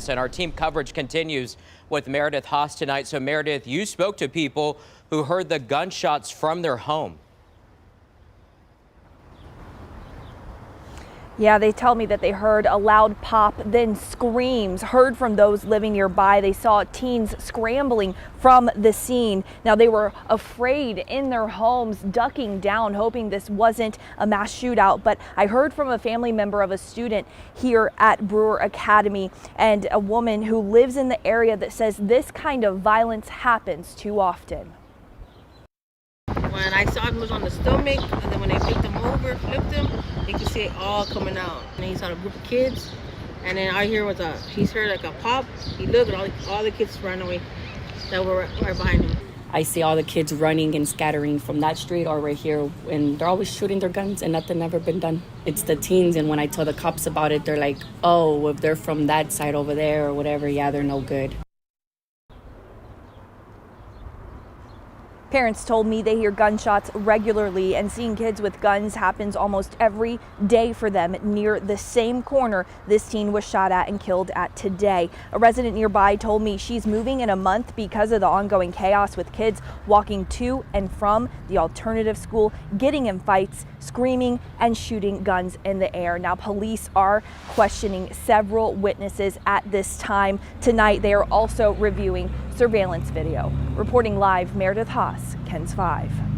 And our team coverage continues with Meredith Haas tonight. So Meredith, you spoke to people who heard the gunshots from their home. Yeah, they tell me that they heard a loud pop, then screams heard from those living nearby. They saw teens scrambling from the scene. Now, they were afraid in their homes, ducking down, hoping this wasn't a mass shootout. But I heard from a family member of a student here at Brewer Academy and a woman who lives in the area that says this kind of violence happens too often. When I saw them was on the stomach, and then when they picked them over, flipped them, you could see it all coming out. And then he saw a group of kids, and then I hear he's heard like a pop. He looked, and all the kids ran away that were right behind him. I see all the kids running and scattering from that street or right here, and they're always shooting their guns, and nothing ever been done. It's the teens, and when I tell the cops about it, they're like, oh, if they're from that side over there or whatever, yeah, they're no good. Parents told me they hear gunshots regularly, and seeing kids with guns happens almost every day for them near the same corner this teen was shot at and killed at today. A resident nearby told me she's moving in a month because of the ongoing chaos with kids walking to and from the alternative school, getting in fights, screaming and shooting guns in the air. Now, police are questioning several witnesses at this time. Tonight, they are also reviewing surveillance video. Reporting live, Meredith Haas, KENS 5.